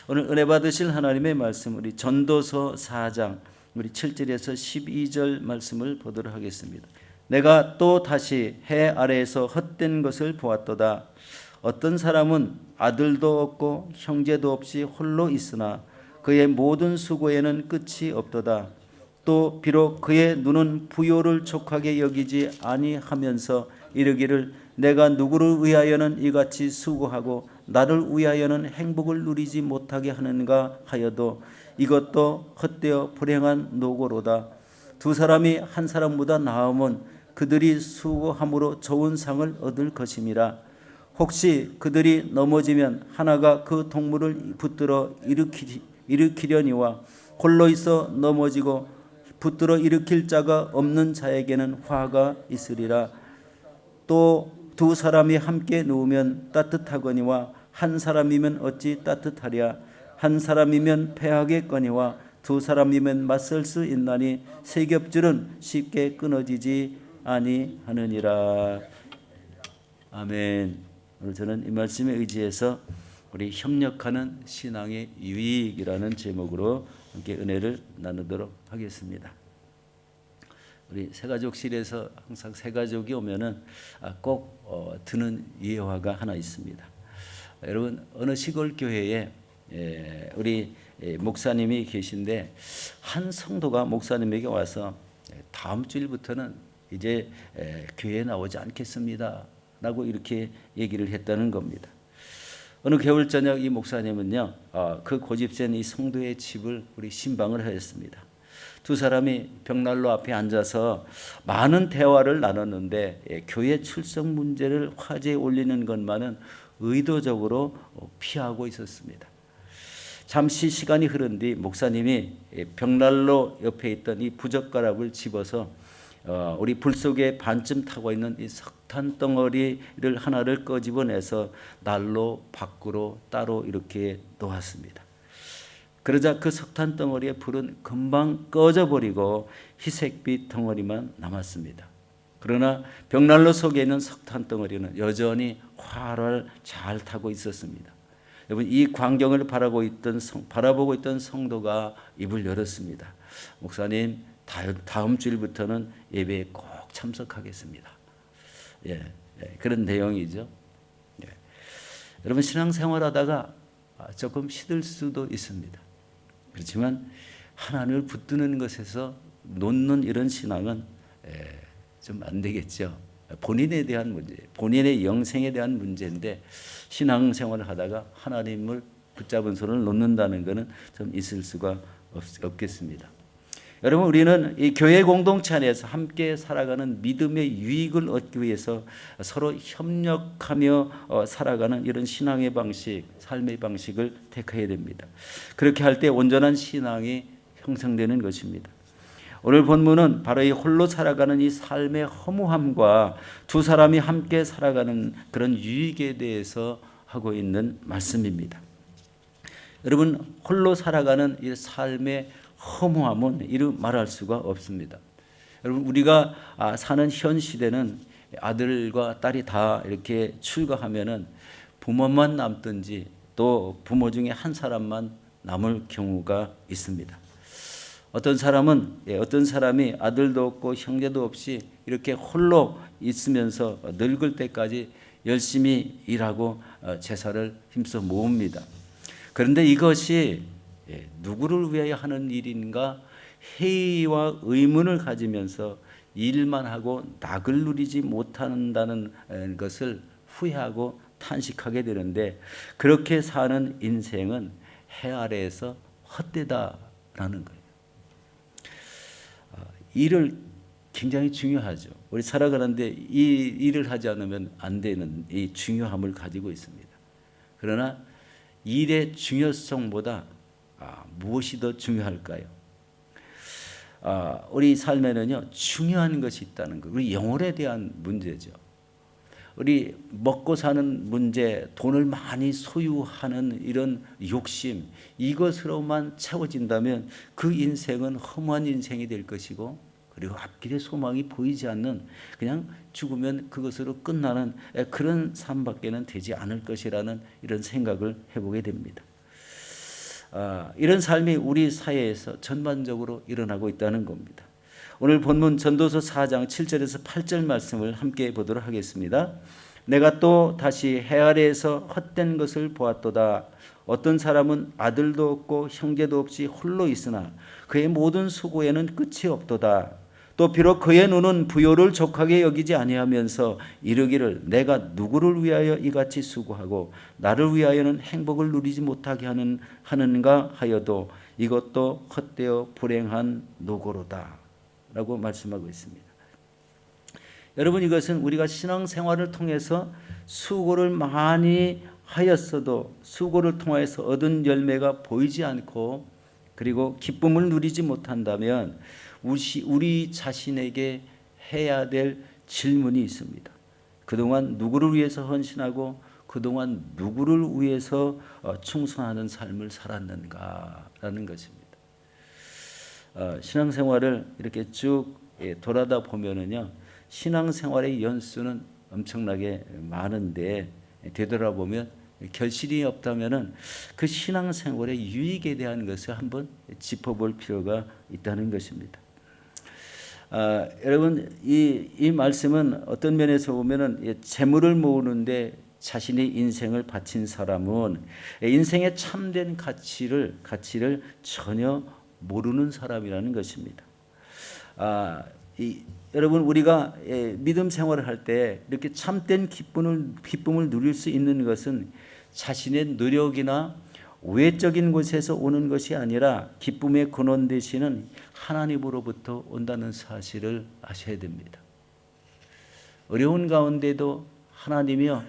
오늘 은혜 받으실 하나님의 말씀, 우리 전도서 4장 우리 7절에서 12절 말씀을 보도록 하겠습니다. 내가 또 다시 해 아래에서 헛된 것을 보았도다. 어떤 사람은 아들도 없고 형제도 없이 홀로 있으나 그의 모든 수고에는 끝이 없도다. 또 비록 그의 눈은 부요를 족하게 여기지 아니하면서 이르기를 내가 누구를 위하여는 이같이 수고하고 나를 위하여는 행복을 누리지 못하게 하는가 하여도 이것도 헛되어 불행한 노고로다. 두 사람이 한 사람보다 나으면 그들이 수고함으로 좋은 상을 얻을 것임이라. 혹시 그들이 넘어지면 하나가 그 동물을 붙들어 일으키려니와 홀로 있어 넘어지고 붙들어 일으킬 자가 없는 자에게는 화가 있으리라. 또 두 사람이 함께 누우면 따뜻하거니와 한 사람이면 어찌 따뜻하랴. 한 사람이면 패하겠거니와 두 사람이면 맞설 수 있나니 세 겹줄은 쉽게 끊어지지 아니하느니라. 아멘. 오늘 저는 이 말씀에 의지해서 우리 협력하는 신앙의 유익이라는 제목으로 함께 은혜를 나누도록 하겠습니다. 우리 새가족실에서 항상 새가족이 오면은 꼭 드는 예화가 하나 있습니다. 여러분, 어느 시골 교회에 우리 목사님이 계신데 한 성도가 목사님에게 와서 다음 주일부터는 이제 교회에 나오지 않겠습니다 라고 이렇게 얘기를 했다는 겁니다. 어느 겨울 저녁 이 목사님은요, 그 고집센 이 성도의 집을 우리 신방을 하였습니다. 두 사람이 벽난로 앞에 앉아서 많은 대화를 나눴는데 교회 출석 문제를 화제에 올리는 것만은 의도적으로 피하고 있었습니다. 잠시 시간이 흐른 뒤 목사님이 벽난로 옆에 있던 이 부젓가락을 집어서 우리 불 속에 반쯤 타고 있는 이 석탄 덩어리를 하나를 꺼집어내서 난로 밖으로 따로 이렇게 놓았습니다. 그러자 그 석탄 덩어리의 불은 금방 꺼져버리고 희색빛 덩어리만 남았습니다. 그러나 벽난로 속에 있는 석탄 덩어리는 여전히 활활 잘 타고 있었습니다. 여러분, 이 광경을 바라보고 있던 성도가 입을 열었습니다. 목사님, 다음 주일부터는 예배에 꼭 참석하겠습니다. 그런 내용이죠. 여러분, 신앙생활하다가 조금 시들 수도 있습니다. 그렇지만 하나님을 붙드는 것에서 놓는 이런 신앙은 좀 안 되겠죠. 본인에 대한 문제, 본인의 영생에 대한 문제인데 신앙생활을 하다가 하나님을 붙잡은 손을 놓는다는 것은 좀 있을 수가 없겠습니다. 여러분, 우리는 이 교회 공동체 안에서 함께 살아가는 믿음의 유익을 얻기 위해서 서로 협력하며 살아가는 이런 신앙의 방식, 삶의 방식을 택해야 됩니다. 그렇게 할 때 온전한 신앙이 형성되는 것입니다. 오늘 본문은 바로 이 홀로 살아가는 이 삶의 허무함과 두 사람이 함께 살아가는 그런 유익에 대해서 하고 있는 말씀입니다. 여러분, 홀로 살아가는 이 삶의 허무함은 이루 말할 수가 없습니다. 여러분, 우리가 사는 현 시대는 아들과 딸이 다 이렇게 출가하면은 부모만 남든지 또 부모 중에 한 사람만 남을 경우가 있습니다. 어떤 사람이 아들도 없고 형제도 없이 이렇게 홀로 있으면서 늙을 때까지 열심히 일하고 재산을 힘써 모읍니다. 그런데 이것이 누구를 위하여 하는 일인가 회의와 의문을 가지면서 일만 하고 낙을 누리지 못한다는 것을 후회하고 탄식하게 되는데, 그렇게 사는 인생은 해 아래에서 헛되다라는 거예요. 일을 굉장히 중요하죠. 우리 살아가는데 이 일을 하지 않으면 안 되는 이 중요함을 가지고 있습니다. 그러나 일의 중요성보다 무엇이 더 중요할까요? 우리 삶에는요, 중요한 것이 있다는 것. 우리 영혼에 대한 문제죠. 우리 먹고 사는 문제, 돈을 많이 소유하는 이런 욕심, 이것으로만 채워진다면 그 인생은 허무한 인생이 될 것이고, 그리고 앞길에 소망이 보이지 않는, 그냥 죽으면 그것으로 끝나는 그런 삶밖에는 되지 않을 것이라는 이런 생각을 해보게 됩니다. 이런 삶이 우리 사회에서 전반적으로 일어나고 있다는 겁니다. 오늘 본문 전도서 4장 7절에서 8절 말씀을 함께 보도록 하겠습니다. 내가 또 다시 해 아래에서 헛된 것을 보았도다. 어떤 사람은 아들도 없고 형제도 없이 홀로 있으나 그의 모든 수고에는 끝이 없도다. 또 비록 그의 눈은 부요를 족하게 여기지 아니하면서 이르기를 내가 누구를 위하여 이같이 수고하고 나를 위하여는 행복을 누리지 못하게 하는가 하여도 이것도 헛되어 불행한 노고로다 라고 말씀하고 있습니다. 여러분, 이것은 우리가 신앙생활을 통해서 수고를 많이 하였어도 수고를 통해서 얻은 열매가 보이지 않고 그리고 기쁨을 누리지 못한다면 우리 자신에게 해야 될 질문이 있습니다. 그동안 누구를 위해서 헌신하고 그동안 누구를 위해서 충성하는 삶을 살았는가라는 것입니다. 신앙생활을 이렇게 쭉 돌아다 보면은요, 신앙생활의 연수는 엄청나게 많은데 되돌아보면 결실이 없다면은 그 신앙생활의 유익에 대한 것을 한번 짚어볼 필요가 있다는 것입니다. 여러분, 이 말씀은 어떤 면에서 보면은 재물을 모으는데 자신의 인생을 바친 사람은 인생의 참된 가치를 전혀 모르는 사람이라는 것입니다. 여러분, 우리가 믿음 생활을 할 때 이렇게 참된 기쁨을 누릴 수 있는 것은 자신의 노력이나 외적인 곳에서 오는 것이 아니라 기쁨의 근원 되시는 하나님으로부터 온다는 사실을 아셔야 됩니다. 어려운 가운데도 하나님이요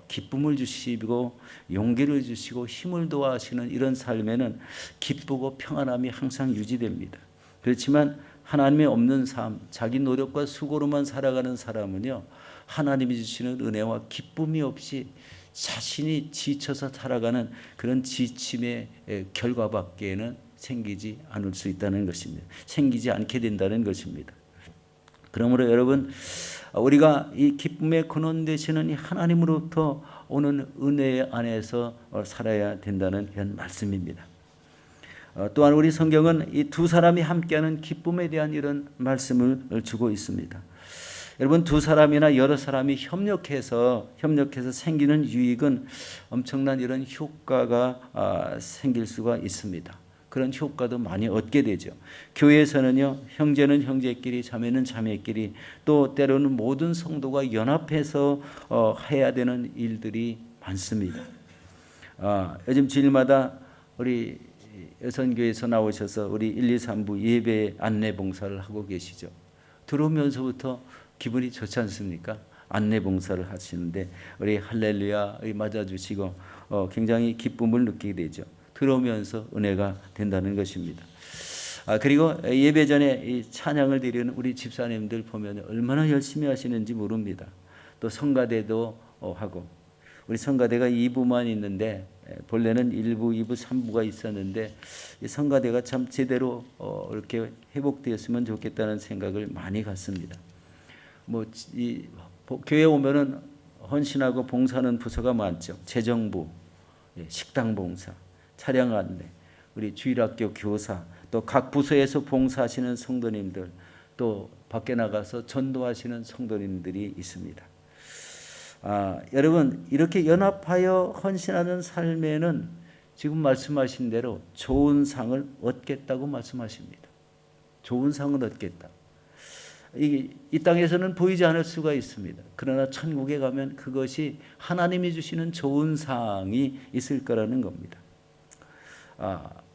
기쁨을 주시고 용기를 주시고 힘을 도와주시는 이런 삶에는 기쁘고 평안함이 항상 유지됩니다. 그렇지만 하나님이 없는 삶, 자기 노력과 수고로만 살아가는 사람은요, 하나님이 주시는 은혜와 기쁨이 없이 자신이 지쳐서 살아가는 그런 지침의 결과밖에는 생기지 않을 수 있다는 것입니다. 생기지 않게 된다는 것입니다. 그러므로 여러분, 우리가 이 기쁨의 근원 되시는 이 하나님으로부터 오는 은혜 안에서 살아야 된다는 그런 말씀입니다. 또한 우리 성경은 이 두 사람이 함께하는 기쁨에 대한 이런 말씀을 주고 있습니다. 여러분, 두 사람이나 여러 사람이 협력해서 생기는 유익은 엄청난 이런 효과가 생길 수가 있습니다. 그런 효과도 많이 얻게 되죠. 교회에서는요, 형제는 형제끼리, 자매는 자매끼리, 또 때로는 모든 성도가 연합해서 해야 되는 일들이 많습니다. 요즘 주일마다 우리 여선교회에서 나오셔서 우리 1, 2, 3부 예배 안내 봉사를 하고 계시죠. 들어오면서부터 기분이 좋지 않습니까? 안내 봉사를 하시는데 우리 할렐루야 맞아주시고 굉장히 기쁨을 느끼게 되죠. 들어오면서 은혜가 된다는 것입니다. 그리고 예배 전에 이 찬양을 드리는 우리 집사님들 보면 얼마나 열심히 하시는지 모릅니다. 또 성가대도 하고, 우리 성가대가 2부만 있는데 본래는 1부, 2부, 3부가 있었는데 이 성가대가 참 제대로 이렇게 회복되었으면 좋겠다는 생각을 많이 갖습니다. 이 교회 오면은 헌신하고 봉사하는 부서가 많죠. 재정부, 식당 봉사, 차량 안내, 우리 주일학교 교사, 또 각 부서에서 봉사하시는 성도님들, 또 밖에 나가서 전도하시는 성도님들이 있습니다. 여러분, 이렇게 연합하여 헌신하는 삶에는 지금 말씀하신 대로 좋은 상을 얻겠다고 말씀하십니다. 좋은 상을 얻겠다. 이 땅에서는 보이지 않을 수가 있습니다. 그러나 천국에 가면 그것이 하나님이 주시는 좋은 상이 있을 거라는 겁니다.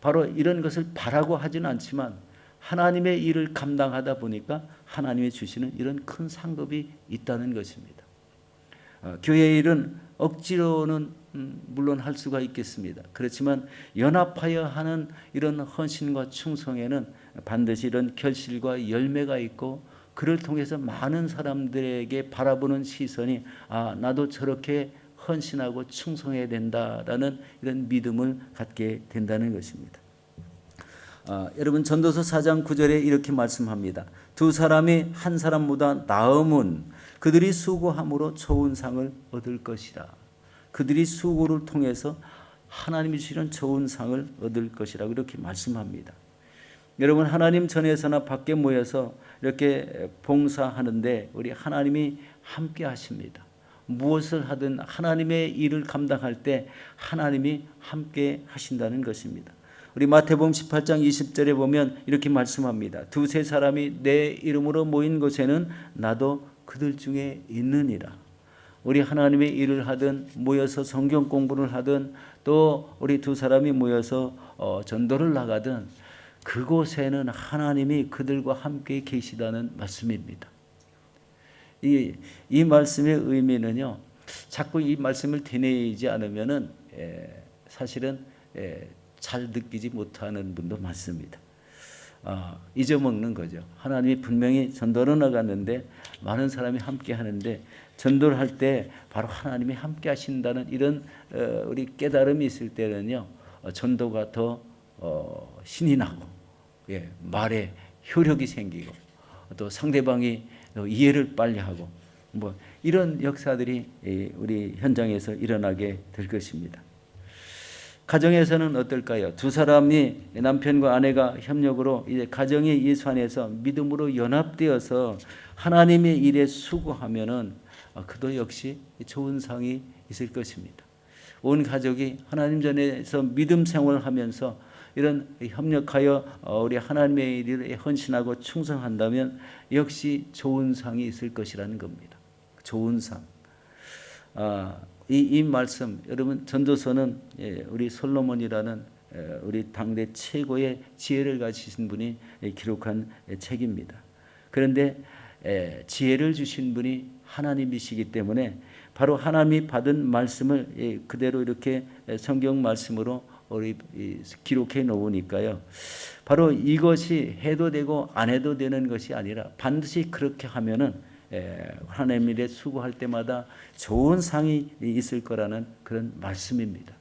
바로 이런 것을 바라고 하지는 않지만 하나님의 일을 감당하다 보니까 하나님이 주시는 이런 큰 상급이 있다는 것입니다. 교회의 일은 억지로는 물론 할 수가 있겠습니다. 그렇지만 연합하여 하는 이런 헌신과 충성에는 반드시 이런 결실과 열매가 있고, 그를 통해서 많은 사람들에게 바라보는 시선이 나도 저렇게 헌신하고 충성해야 된다라는 이런 믿음을 갖게 된다는 것입니다. 여러분, 전도서 4장 9절에 이렇게 말씀합니다. 두 사람이 한 사람보다 나음은 그들이 수고함으로 좋은 상을 얻을 것이라. 그들이 수고를 통해서 하나님이 주시는 좋은 상을 얻을 것이라고 이렇게 말씀합니다. 여러분, 하나님 전에서나 밖에 모여서 이렇게 봉사하는데 우리 하나님이 함께 하십니다. 무엇을 하든 하나님의 일을 감당할 때 하나님이 함께 하신다는 것입니다. 우리 마태복음 18장 20절에 보면 이렇게 말씀합니다. 두세 사람이 내 이름으로 모인 곳에는 나도 그들 중에 있느니라. 우리 하나님의 일을 하든 모여서 성경 공부를 하든 또 우리 두 사람이 모여서 전도를 나가든 그곳에는 하나님이 그들과 함께 계시다는 말씀입니다. 이 말씀의 의미는요, 자꾸 이 말씀을 되뇌이지 않으면은 사실은 잘 느끼지 못하는 분도 많습니다. 잊어먹는 거죠. 하나님이 분명히 전도를 나갔는데 많은 사람이 함께 하는데 전도를 할 때 바로 하나님이 함께 하신다는 이런 우리 깨달음이 있을 때는요, 전도가 더 신이 나고 말에 효력이 생기고 또 상대방이 이해를 빨리 하고 뭐 이런 역사들이 우리 현장에서 일어나게 될 것입니다. 가정에서는 어떨까요? 두 사람이 남편과 아내가 협력으로 이제 가정의 예수 안에서 믿음으로 연합되어서 하나님의 일에 수고하면은 그도 역시 좋은 상이 있을 것입니다. 온 가족이 하나님 전에서 믿음 생활을 하면서 이런 협력하여 우리 하나님의 일에 헌신하고 충성한다면 역시 좋은 상이 있을 것이라는 겁니다. 좋은 상. 이 말씀, 여러분, 전도서는 우리 솔로몬이라는 우리 당대 최고의 지혜를 가지신 분이 기록한 책입니다. 그런데 지혜를 주신 분이 하나님이시기 때문에 바로 하나님이 받은 말씀을 그대로 이렇게 성경 말씀으로 우리 기록해 놓으니까요. 바로 이것이 해도 되고 안 해도 되는 것이 아니라 반드시 그렇게 하면은 하나님 일에 수고할 때마다 좋은 상이 있을 거라는 그런 말씀입니다.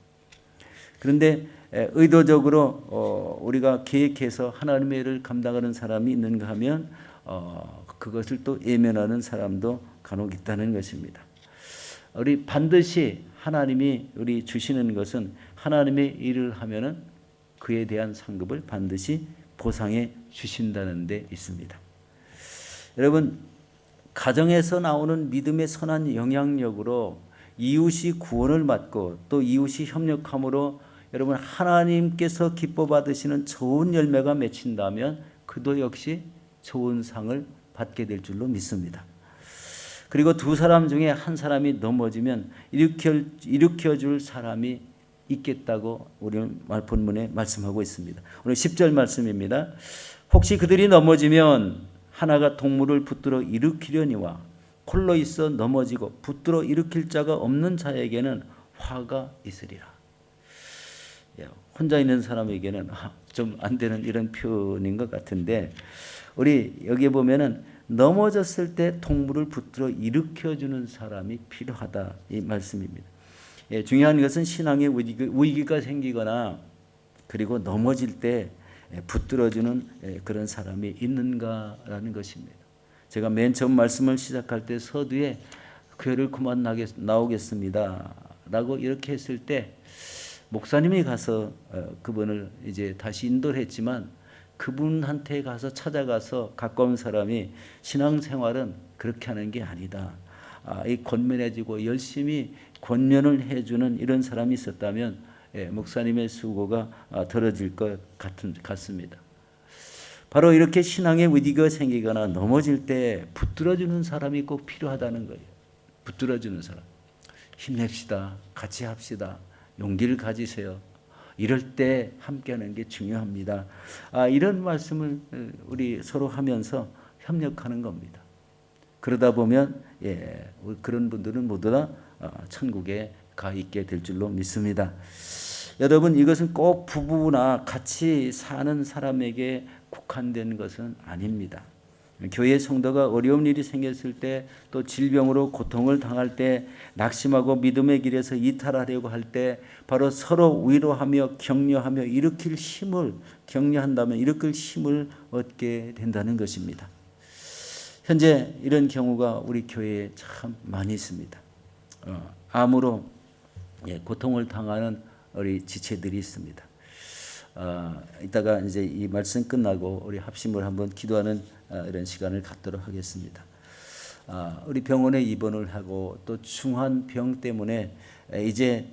그런데 의도적으로 우리가 계획해서 하나님의 일을 감당하는 사람이 있는가 하면 그것을 또 예면하는 사람도 간혹 있다는 것입니다. 우리 반드시 하나님이 우리 주시는 것은 하나님의 일을 하면은 그에 대한 상급을 반드시 보상해 주신다는 데 있습니다. 여러분, 가정에서 나오는 믿음의 선한 영향력으로 이웃이 구원을 받고 또 이웃이 협력함으로 여러분 하나님께서 기뻐 받으시는 좋은 열매가 맺힌다면 그도 역시 좋은 상을 받게 될 줄로 믿습니다. 그리고 두 사람 중에 한 사람이 넘어지면 일으켜 줄 사람이 있겠다고 우리 본문에 말씀하고 있습니다. 오늘 10절 말씀입니다. 혹시 그들이 넘어지면 하나가 동물을 붙들어 일으키려니와 홀로 있어 넘어지고 붙들어 일으킬 자가 없는 자에게는 화가 있으리라. 혼자 있는 사람에게는 좀 안 되는 이런 표현인 것 같은데 우리 여기에 보면은 넘어졌을 때 동물을 붙들어 일으켜주는 사람이 필요하다 이 말씀입니다. 중요한 것은 신앙의 위기가 생기거나 그리고 넘어질 때 붙들어주는 그런 사람이 있는가라는 것입니다. 제가 맨 처음 말씀을 시작할 때 서두에 교회를 그만 나오겠습니다 라고 이렇게 했을 때 목사님이 가서 그분을 이제 다시 인도를 했지만 그분한테 가서 찾아가서 가까운 사람이 신앙생활은 그렇게 하는 게 아니다. 이 권면해주고 열심히 권면을 해주는 이런 사람이 있었다면 목사님의 수고가 덜어질 것 같습니다. 바로 이렇게 신앙의 위기가 생기거나 넘어질 때 붙들어주는 사람이 꼭 필요하다는 거예요. 붙들어주는 사람. 힘냅시다. 같이 합시다. 용기를 가지세요. 이럴 때 함께하는 게 중요합니다. 이런 말씀을 우리 서로 하면서 협력하는 겁니다. 그러다 보면 그런 분들은 모두 다 천국에 가 있게 될 줄로 믿습니다. 여러분, 이것은 꼭 부부나 같이 사는 사람에게 국한된 것은 아닙니다. 교회 성도가 어려운 일이 생겼을 때 또 질병으로 고통을 당할 때 낙심하고 믿음의 길에서 이탈하려고 할 때 바로 서로 위로하며 격려하며 격려한다면 일으킬 힘을 얻게 된다는 것입니다. 현재 이런 경우가 우리 교회에 참 많이 있습니다. 암으로 고통을 당하는 우리 지체들이 있습니다. 이따가 이제 이 말씀 끝나고 우리 합심을 한번 기도하는 이런 시간을 갖도록 하겠습니다. 우리 병원에 입원을 하고 또 중한 병 때문에 이제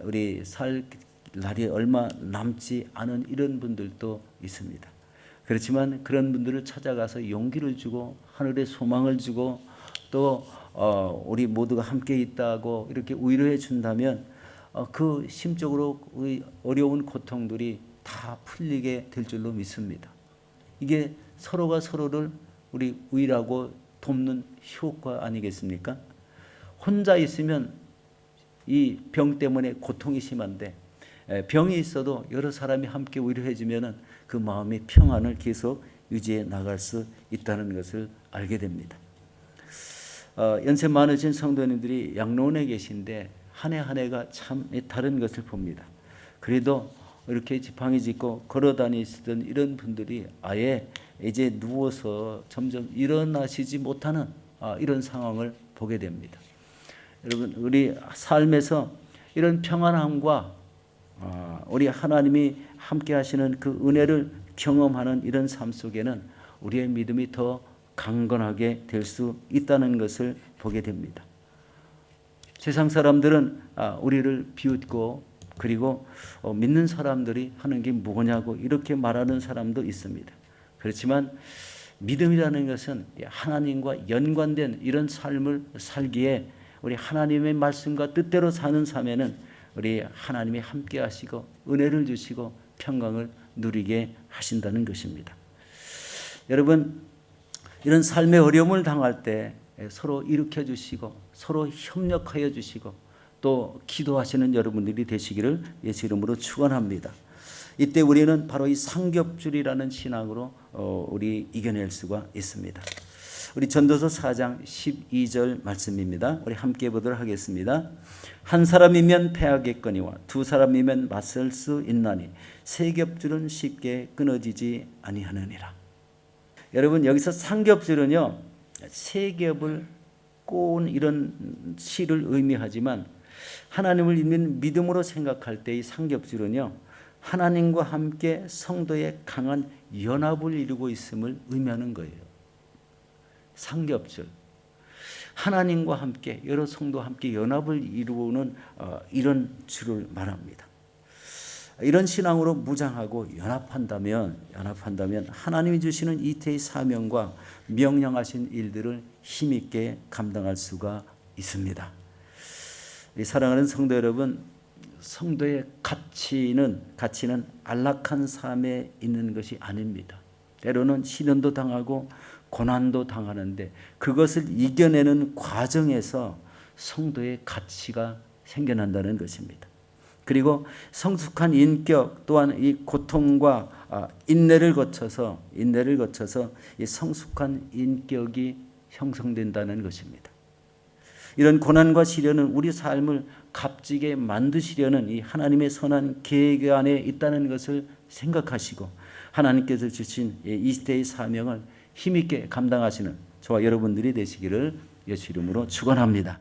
우리 살 날이 얼마 남지 않은 이런 분들도 있습니다. 그렇지만 그런 분들을 찾아가서 용기를 주고 하늘의 소망을 주고 또 우리 모두가 함께 있다고 이렇게 위로해 준다면 그 심적으로 어려운 고통들이 다 풀리게 될 줄로 믿습니다. 이게 서로가 서로를 우리 위로하고 돕는 효과 아니겠습니까? 혼자 있으면 이 병 때문에 고통이 심한데 병이 있어도 여러 사람이 함께 위로해 주면은 그 마음의 평안을 계속 유지해 나갈 수 있다는 것을 알게 됩니다. 연세 많으신 성도님들이 양로원에 계신데 한 해 한 해가 참 다른 것을 봅니다. 그래도 이렇게 지팡이 짚고 걸어 다니시던 이런 분들이 아예 이제 누워서 점점 일어나시지 못하는 이런 상황을 보게 됩니다. 여러분, 우리 삶에서 이런 평안함과 우리 하나님이 함께 하시는 그 은혜를 경험하는 이런 삶 속에는 우리의 믿음이 더 강건하게 될 수 있다는 것을 보게 됩니다. 세상 사람들은 우리를 비웃고 그리고 믿는 사람들이 하는 게 뭐냐고 이렇게 말하는 사람도 있습니다. 그렇지만 믿음이라는 것은 하나님과 연관된 이런 삶을 살기에 우리 하나님의 말씀과 뜻대로 사는 삶에는 우리 하나님이 함께 하시고 은혜를 주시고 평강을 누리게 하신다는 것입니다. 여러분, 이런 삶의 어려움을 당할 때 서로 일으켜 주시고 서로 협력하여 주시고 또 기도하시는 여러분들이 되시기를 예수 이름으로 축원합니다. 이때 우리는 바로 이 삼겹줄이라는 신앙으로 우리 이겨낼 수가 있습니다. 우리 전도서 4장 12절 말씀입니다. 우리 함께 보도록 하겠습니다. 한 사람이면 패하겠거니와 두 사람이면 맞설 수 있나니 세 겹줄은 쉽게 끊어지지 아니하느니라. 여러분, 여기서 삼겹줄은요 세 겹을 꼬은 이런 실을 의미하지만 하나님을 믿는 믿음으로 생각할 때 이 삼겹줄은요 하나님과 함께 성도의 강한 연합을 이루고 있음을 의미하는 거예요. 삼겹줄, 하나님과 함께 여러 성도와 함께 연합을 이루는 이런 줄을 말합니다. 이런 신앙으로 무장하고 연합한다면 하나님이 주시는 이태의 사명과 명령하신 일들을 힘있게 감당할 수가 있습니다. 사랑하는 성도 여러분, 성도의 가치는 안락한 삶에 있는 것이 아닙니다. 때로는 시련도 당하고 고난도 당하는데 그것을 이겨내는 과정에서 성도의 가치가 생겨난다는 것입니다. 그리고 성숙한 인격 또한 이 고통과 인내를 거쳐서 이 성숙한 인격이 형성된다는 것입니다. 이런 고난과 시련은 우리 삶을 값지게 만드시려는 이 하나님의 선한 계획 안에 있다는 것을 생각하시고 하나님께서 주신 이 시대의 사명을 힘있게 감당하시는 저와 여러분들이 되시기를 예수 이름으로 축원합니다.